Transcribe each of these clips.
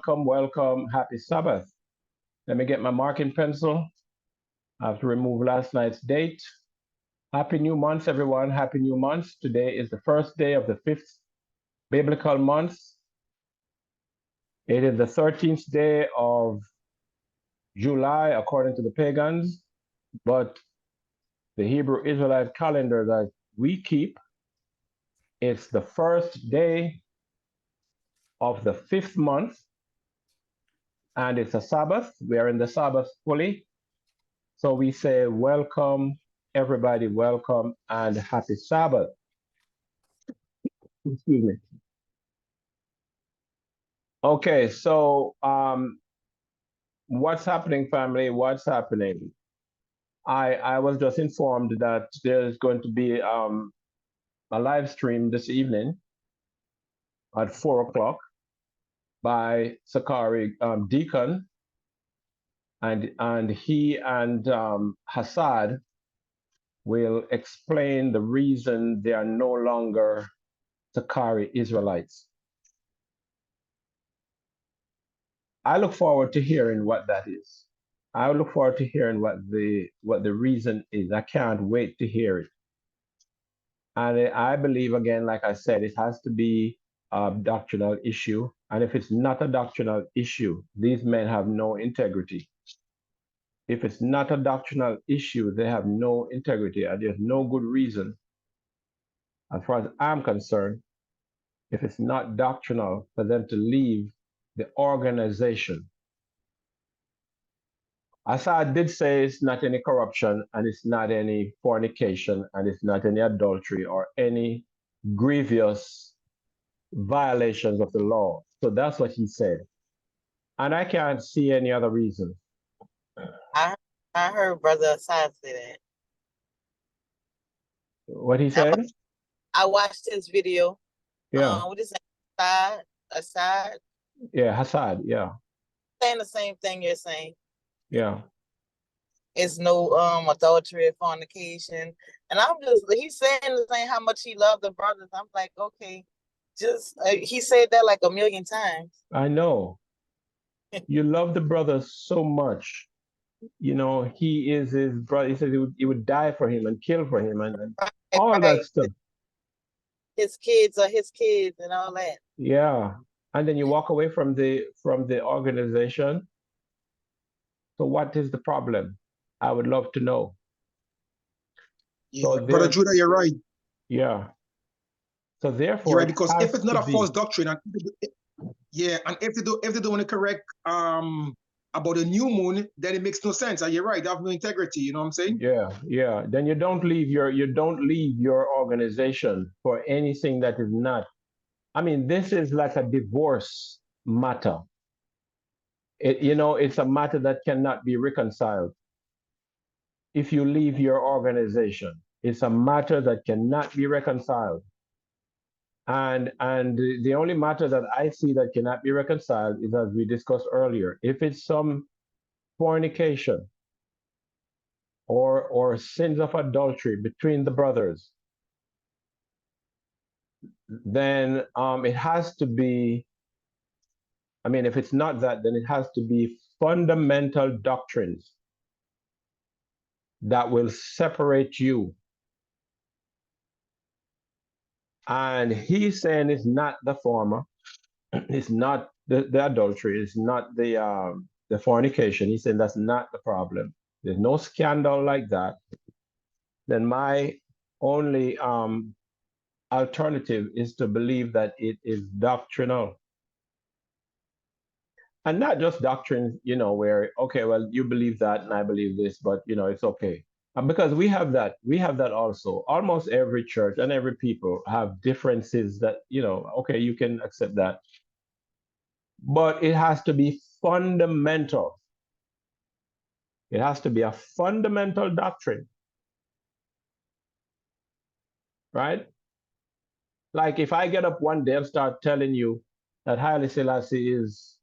welcome, welcome. Happy Sabbath. Let me get my marking pencil. I have to remove last night's date. Happy new month, everyone. Happy new month. Today is the first day of the 5th biblical month. It is the 13th day of July, according to the pagans, but the Hebrew Israelite calendar that we keep, it's the first day of the 5th month, and it's a Sabbath. We are in the Sabbath fully. So we say, welcome, everybody, welcome, and happy Sabbath. Excuse me. Okay, so what's happening, family? What's happening? I was just informed that there's going to be a live stream this evening at 4 o'clock by Sicarii Deacon, and he and Hassad will explain the reason they are no longer Sicarii Israelites. I look forward to hearing what that is. I look forward to hearing what the reason is. I can't wait to hear it. And I believe, again, like I said, it has to be a doctrinal issue. And if it's not a doctrinal issue, these men have no integrity. If it's not a doctrinal issue, they have no integrity, and there's no good reason, as far as I'm concerned, if it's not doctrinal, for them to leave the organization. Assad did say it's not any corruption, and it's not any fornication, and it's not any adultery or any grievous violations of the law. So that's what he said. And I can't see any other reason. I heard Brother Assad say that. What he said? I watched his video. Yeah. What is that? Assad? Yeah, Hassad, yeah. Saying the same thing you're saying. Yeah. It's no adultery or fornication. And he's saying how much he loved the brothers. I'm like, okay, just he said that like a million times. I know. You love the brother so much. You know, he is his brother. He said he would die for him and kill for him and all that stuff. His kids are his kids and all that. Yeah. And then you walk away from the organization. So what is the problem? I would love to know. Yeah, so Brother Judah, you're right. Yeah. So therefore, you're right, because if it's not a false doctrine, and if they don't want to correct about the new moon, then it makes no sense. And you're right, they have no integrity. You know what I'm saying? Yeah, yeah. Then you don't leave your organization for anything that is not. I mean, this is like a divorce matter. It's a matter that cannot be reconciled. If you leave your organization, it's a matter that cannot be reconciled. And the only matter that I see that cannot be reconciled is, as we discussed earlier, if it's some fornication or sins of adultery between the brothers, then it has to be, I mean, if it's not that, then it has to be fundamental doctrines that will separate you. And he's saying it's not the former, it's not the adultery, it's not the fornication. He's saying that's not the problem. There's no scandal like that. Then my only alternative is to believe that it is doctrinal. And not just doctrine, where, okay, well, you believe that and I believe this, but, it's okay. Because we have that also. Almost every church and every people have differences that, okay, you can accept that. But it has to be fundamental. It has to be a fundamental doctrine. Right? Like if I get up one day and start telling you that Haile Selassie is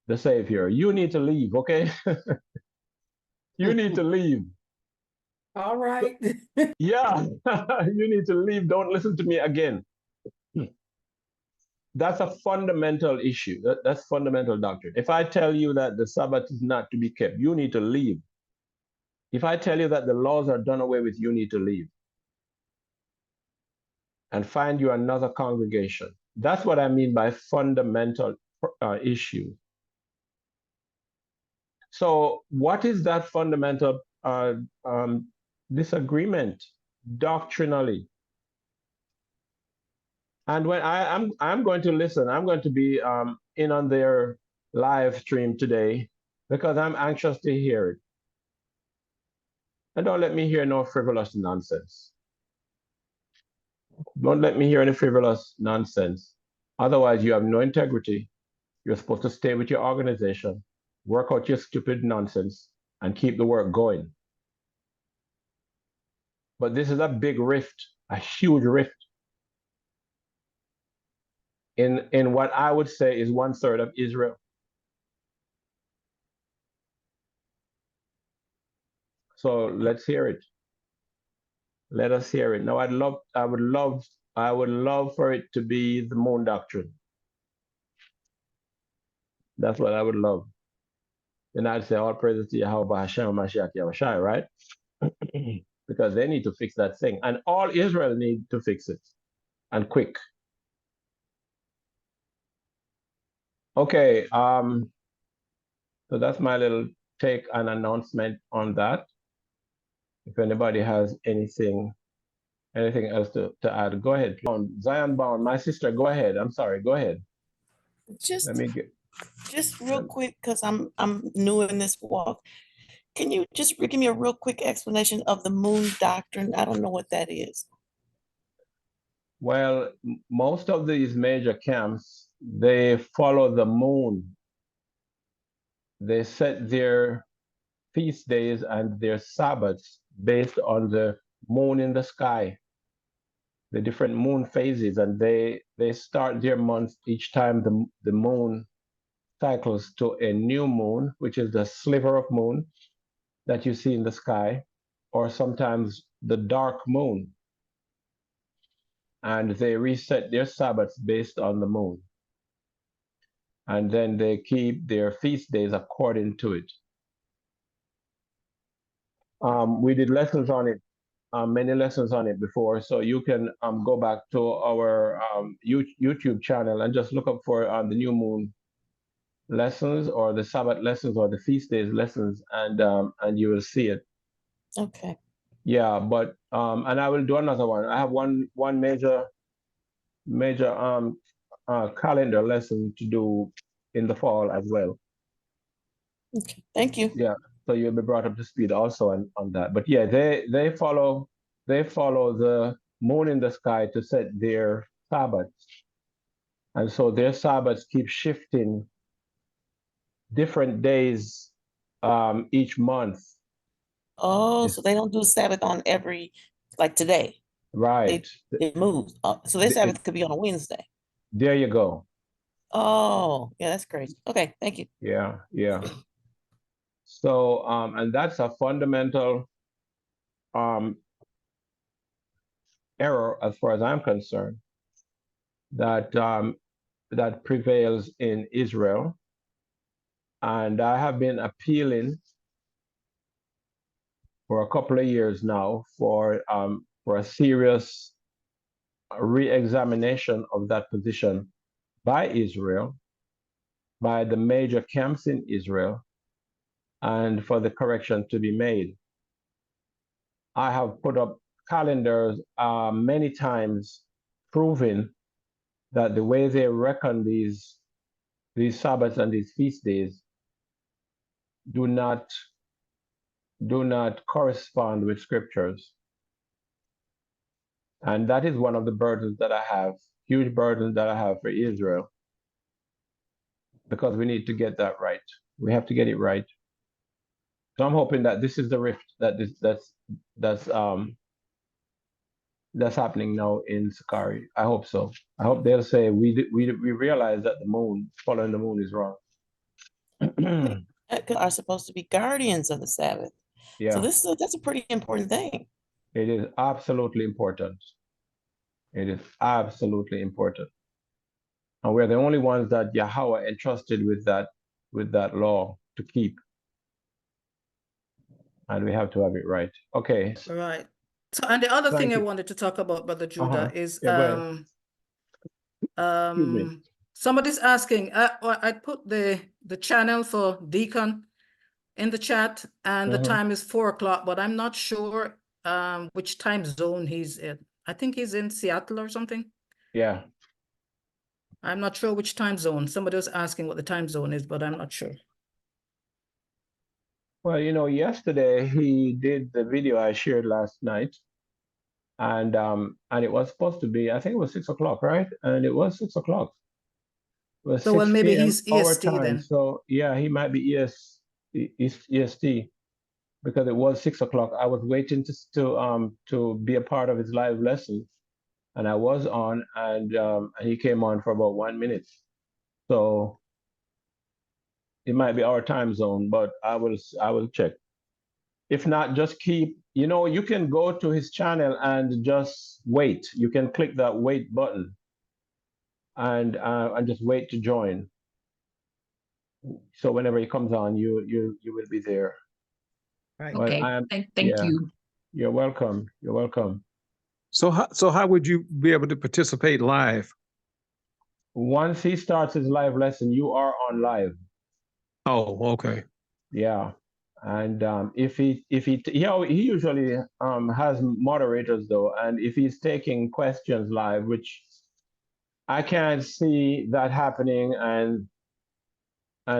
the savior, you need to leave, okay? You need to leave. All right. Yeah, you need to leave. Don't listen to me again. that's a fundamental issue. That's fundamental doctrine. If I tell you that the Sabbath is not to be kept, you need to leave. If I tell you that the laws are done away with, you need to leave and find you another congregation. That's what I mean by fundamental issue. So, what is that fundamental disagreement doctrinally? And when I'm going to listen, I'm going to be in on their live stream today because I'm anxious to hear it. And don't let me hear no frivolous nonsense. Don't let me hear any frivolous nonsense. Otherwise, you have no integrity. You're supposed to stay with your organization, work out your stupid nonsense, and keep the work going. But this is a big rift, a huge rift in what I would say is 1/3 of Israel. So let's hear it. Let us hear it. Now, I would love for it to be the moon doctrine. That's what I would love. And I'd say all praises to Yahweh Hashem Mashiach Yahushai, right? Because they need to fix that thing. And all Israel need to fix it. And quick. Okay, so that's my little take and announcement on that. If anybody has anything else to add, go ahead. Zion Bound, my sister, go ahead. I'm sorry, go ahead. Just Let me get real quick, because I'm new in this walk. Can you just give me a real quick explanation of the moon doctrine? I don't know what that is. Well, most of these major camps, they follow the moon. They set their feast days and their Sabbaths based on the moon in the sky, the different moon phases, and they start their month each time the moon cycles to a new moon, which is the sliver of moon that you see in the sky, or sometimes the dark moon. And they reset their Sabbaths based on the moon. And then they keep their feast days according to it. We did lessons on it, many lessons on it before, so you can go back to our YouTube channel and just look up for the new moon lessons or the Sabbath lessons or the feast days lessons, and you will see it. Okay. Yeah, but and I will do another one. I have one major calendar lesson to do in the fall as well. Okay. Thank you. Yeah, so you'll be brought up to speed also on that. But yeah, they follow the moon in the sky to set their Sabbaths, and so their Sabbaths keep shifting different days each month. Oh, so they don't do Sabbath on every, like today. Right. It moves. So their Sabbath could be on a Wednesday. There you go. Oh, yeah, that's crazy. Okay, thank you. Yeah, yeah. So and that's a fundamental error as far as I'm concerned that that prevails in Israel. And I have been appealing for a couple of years now for a serious re-examination of that position by Israel, by the major camps in Israel, and for the correction to be made. I have put up calendars many times proving that the way they reckon these Sabbaths and these feast days do not correspond with scriptures. And that is one of the burdens that I have, huge burdens that I have for Israel, because we need to get that right. We have to get it right. So I'm hoping that this is the rift that's happening now in Sicarii. I hope so. I hope they'll say we realize that the moon, following the moon, is wrong. Are supposed to be guardians of the Sabbath. Yeah. So that's a pretty important thing. It is absolutely important. It is absolutely important. And we're the only ones that Yahweh entrusted with that law to keep. And we have to have it right. Okay. Right. So, and the other Thank thing I you. wanted to talk about, Brother Judah, is Yeah, go ahead. Excuse me. somebody's asking. I put the channel for Deacon in the chat, and the time is 4 o'clock, but I'm not sure which time zone he's in. I think he's in Seattle or something. Yeah. I'm not sure which time zone. Somebody was asking what the time zone is, but I'm not sure. Well, yesterday he did the video I shared last night, and it was supposed to be, I think it was 6 o'clock, right? And it was 6 o'clock. It was So, well, 6 maybe p.m. he's our EST time. then. So yeah, he might be EST because it was 6 o'clock. I was waiting to be a part of his live lesson, and I was on, and he came on for about 1 minute. So it might be our time zone, but I will check. If not, just keep, you can go to his channel and just wait. You can click that wait button and just wait to join. So whenever he comes on, you will be there. Right. But Okay. Thank yeah, you. You're welcome. You're welcome. So how would you be able to participate live? Once he starts his live lesson, you are on live. Oh, okay. Yeah. And if he usually has moderators though, and if he's taking questions live, which I can't see that happening, and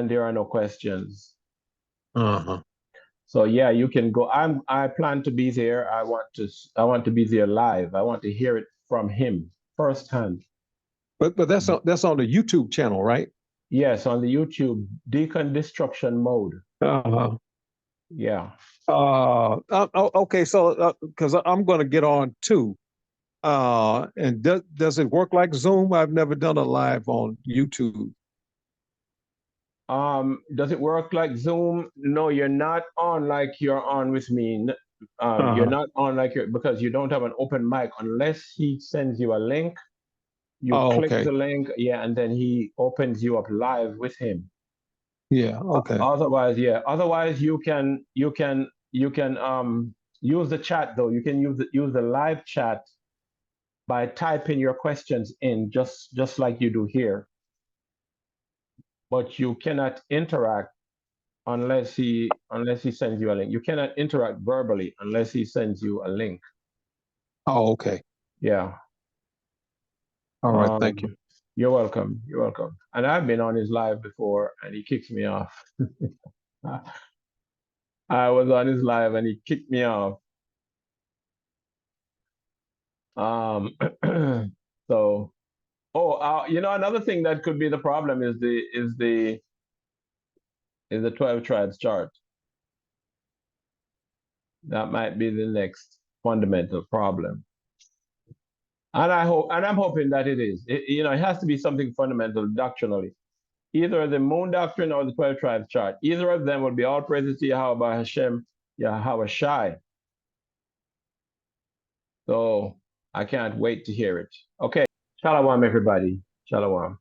there are no questions. Uh-huh. So yeah, you can go. I plan to be there. I want to be there live. I want to hear it from him firsthand. But that's on the YouTube channel, right? Yes, on the YouTube, Deacon Destruction Mode. Uh-huh. Yeah. Okay, so because I'm going to get on too. And does it work like Zoom? I've never done a live on YouTube. Does it work like Zoom? No, you're not on like you're on with me. You're not on like because you don't have an open mic unless he sends you a link. You click okay. the link, yeah, and then he opens you up live with him. Yeah, okay. Otherwise, you can use the chat though. You can use the live chat by typing your questions in just like you do here. But you cannot interact unless he sends you a link. You cannot interact verbally unless he sends you a link. Oh, okay. Yeah. All right, thank you. You're welcome. You're welcome. And I've been on his live before and he kicks me off. I was on his live and he kicked me off. So another thing that could be the problem is the 12 tribes chart. That might be the next fundamental problem. And I'm hoping that it is. It has to be something fundamental doctrinally. Either the moon doctrine or the 12 tribes chart. Either of them would be all praises to Yahweh Hashem, Yahweh Shai. So I can't wait to hear it. Okay. Shalom, everybody. Shalom.